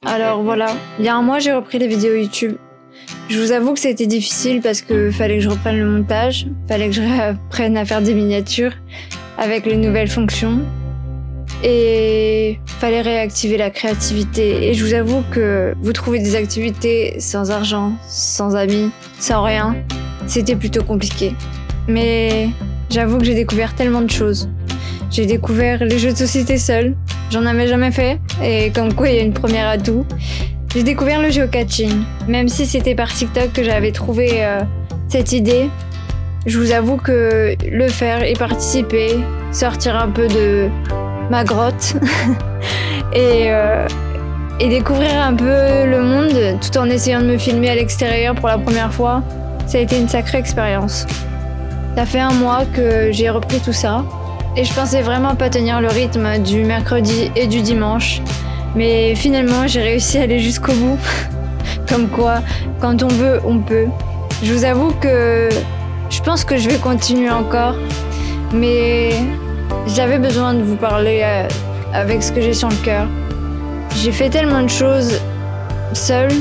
Alors voilà, il y a un mois j'ai repris les vidéos YouTube. Je vous avoue que c'était difficile parce que fallait que je reprenne le montage, fallait que je apprenne à faire des miniatures avec les nouvelles fonctions et fallait réactiver la créativité. Et je vous avoue que vous trouvez des activités sans argent, sans amis, sans rien, c'était plutôt compliqué. Mais j'avoue que j'ai découvert tellement de choses. J'ai découvert les jeux de société seul, j'en avais jamais fait, et comme quoi il y a une première à tout. J'ai découvert le geocaching, même si c'était par TikTok que j'avais trouvé cette idée. Je vous avoue que le faire, y participer, sortir un peu de ma grotte et découvrir un peu le monde tout en essayant de me filmer à l'extérieur pour la première fois, ça a été une sacrée expérience. Ça fait un mois que j'ai repris tout ça et je pensais vraiment pas tenir le rythme du mercredi et du dimanche. Mais finalement, j'ai réussi à aller jusqu'au bout. Comme quoi, quand on veut, on peut. Je vous avoue que je pense que je vais continuer encore. Mais j'avais besoin de vous parler avec ce que j'ai sur le cœur. J'ai fait tellement de choses seule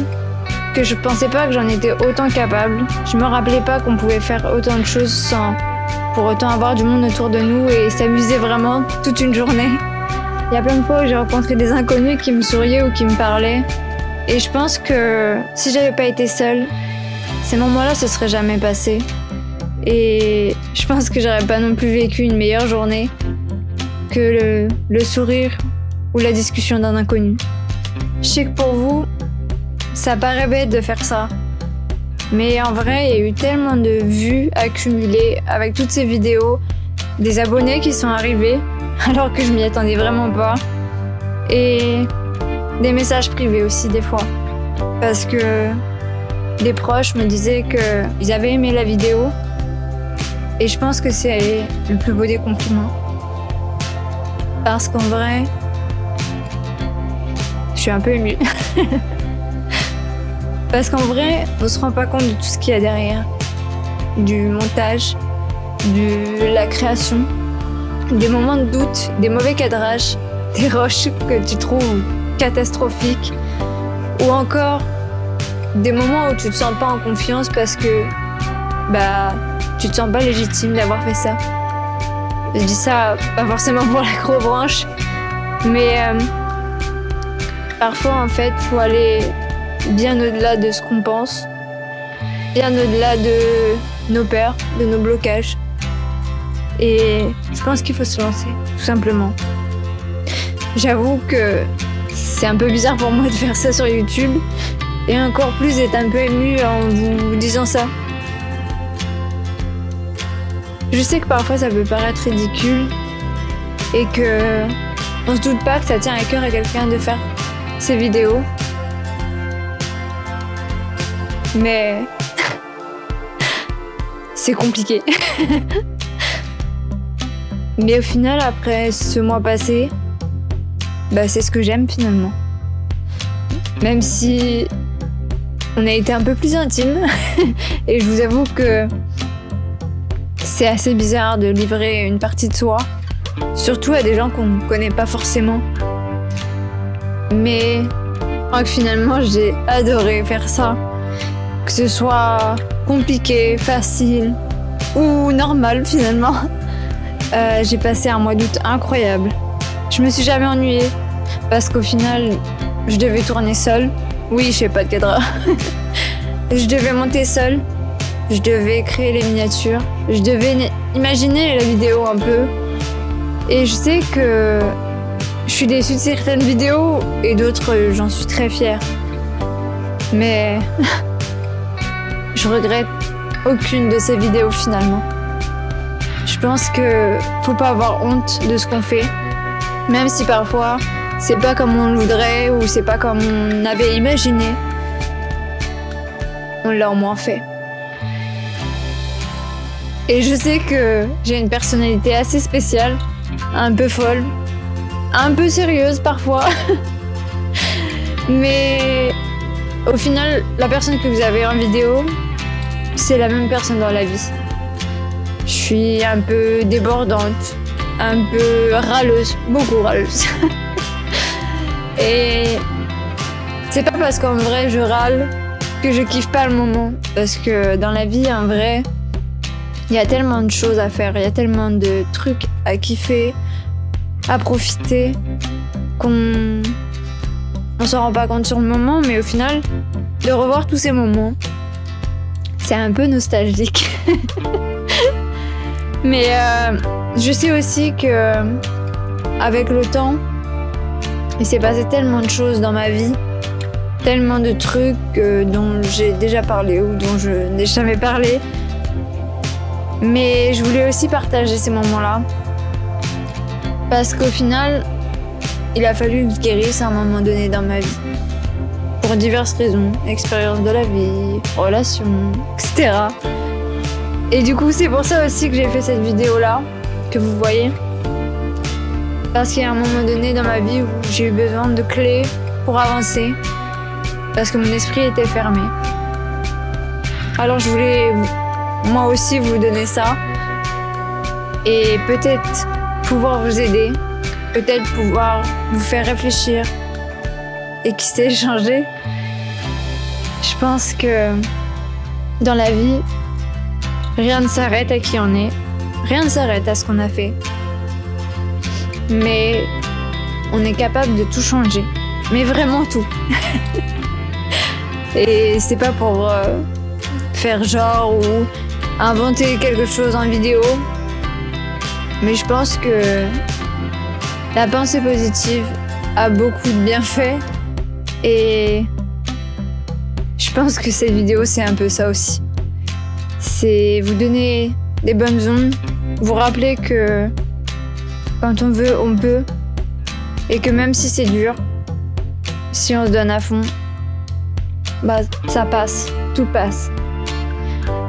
que je pensais pas que j'en étais autant capable. Je me rappelais pas qu'on pouvait faire autant de choses sans pour autant avoir du monde autour de nous et s'amuser vraiment toute une journée. Il y a plein de fois où j'ai rencontré des inconnus qui me souriaient ou qui me parlaient. Et je pense que si j'avais pas été seule, ces moments-là se seraient jamais passés. Et je pense que j'aurais pas non plus vécu une meilleure journée que le sourire ou la discussion d'un inconnu. Je sais que pour vous, ça paraît bête de faire ça. Mais en vrai, il y a eu tellement de vues accumulées avec toutes ces vidéos, des abonnés qui sont arrivés alors que je m'y attendais vraiment pas. Et des messages privés aussi des fois. Parce que des proches me disaient qu'ils avaient aimé la vidéo. Et je pense que c'est le plus beau des compliments. Parce qu'en vrai, je suis un peu émue. Parce qu'en vrai, on se rend pas compte de tout ce qu'il y a derrière. Du montage, de la création. Des moments de doute, des mauvais cadrages, des rushs que tu trouves catastrophiques, ou encore des moments où tu te sens pas en confiance parce que tu te sens pas légitime d'avoir fait ça. Je dis ça pas forcément pour l'acrobranche, mais parfois en fait faut aller bien au-delà de ce qu'on pense, bien au-delà de nos peurs, de nos blocages. Et je pense qu'il faut se lancer, tout simplement. J'avoue que c'est un peu bizarre pour moi de faire ça sur YouTube, et encore plus d'être un peu émue en vous disant ça. Je sais que parfois ça peut paraître ridicule, et que on se doute pas que ça tient à cœur à quelqu'un de faire ces vidéos. Mais c'est compliqué. Mais au final, après ce mois passé, c'est ce que j'aime finalement. Même si on a été un peu plus intime. Et je vous avoue que c'est assez bizarre de livrer une partie de soi, surtout à des gens qu'on ne connaît pas forcément. Mais je crois que finalement, j'ai adoré faire ça. Que ce soit compliqué, facile ou normal finalement. J'ai passé un mois d'août incroyable. Je me suis jamais ennuyée parce qu'au final, je devais tourner seule. Oui, je fais pas de cadre. Je devais monter seule. Je devais créer les miniatures. Je devais imaginer la vidéo un peu. Et je sais que je suis déçue de certaines vidéos et d'autres, j'en suis très fière. Mais je regrette aucune de ces vidéos finalement. Je pense que faut pas avoir honte de ce qu'on fait, même si parfois c'est pas comme on le voudrait ou c'est pas comme on avait imaginé. On l'a au moins fait. Et je sais que j'ai une personnalité assez spéciale, un peu folle, un peu sérieuse parfois. Mais au final, la personne que vous avez en vidéo, c'est la même personne dans la vie. Je suis un peu débordante, un peu râleuse, beaucoup râleuse. Et C'est pas parce qu'en vrai je râle que je kiffe pas le moment. Parce que dans la vie, en vrai, il y a tellement de choses à faire, il y a tellement de trucs à kiffer, à profiter, qu'on s'en rend pas compte sur le moment, mais au final, de revoir tous ces moments, c'est un peu nostalgique. Mais je sais aussi que avec le temps, il s'est passé tellement de choses dans ma vie, tellement de trucs dont j'ai déjà parlé ou dont je n'ai jamais parlé. Mais je voulais aussi partager ces moments-là. Parce qu'au final, il a fallu que je guérisse à un moment donné dans ma vie. Pour diverses raisons, expérience de la vie, relations, etc. Et du coup, c'est pour ça aussi que j'ai fait cette vidéo-là, que vous voyez. Parce qu'il y a un moment donné dans ma vie où j'ai eu besoin de clés pour avancer. Parce que mon esprit était fermé. Alors je voulais moi aussi vous donner ça. Et peut-être pouvoir vous aider. Peut-être pouvoir vous faire réfléchir. Et qui sait, changer. Je pense que dans la vie, rien ne s'arrête à qui on est. Rien ne s'arrête à ce qu'on a fait. Mais on est capable de tout changer. Mais vraiment tout. Et c'est pas pour faire genre ou inventer quelque chose en vidéo. Mais je pense que la pensée positive a beaucoup de bienfaits. Et je pense que cette vidéo, c'est un peu ça aussi. C'est vous donner des bonnes ondes, vous rappeler que quand on veut, on peut. Et que même si c'est dur, si on se donne à fond, bah ça passe, tout passe.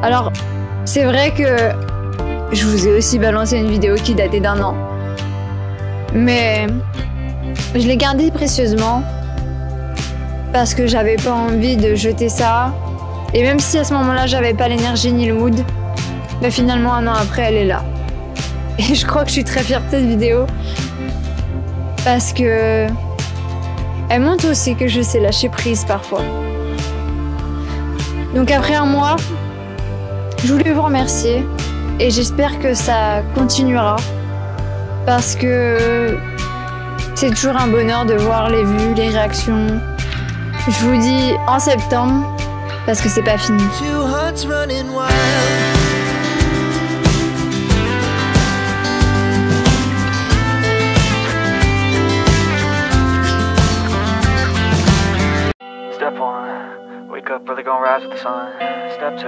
Alors, c'est vrai que je vous ai aussi balancé une vidéo qui datait d'1 an. Mais je l'ai gardée précieusement parce que j'avais pas envie de jeter ça. Et même si à ce moment-là, j'avais pas l'énergie ni le mood, bah finalement, 1 an après, elle est là. Et je crois que je suis très fière de cette vidéo parce que elle montre aussi que je sais lâcher prise parfois. Donc après 1 mois, je voulais vous remercier et j'espère que ça continuera parce que c'est toujours un bonheur de voir les vues, les réactions. Je vous dis en septembre parce que c'est pas fini. Step 1, wake up early, gonna rise with the sun. Step 2,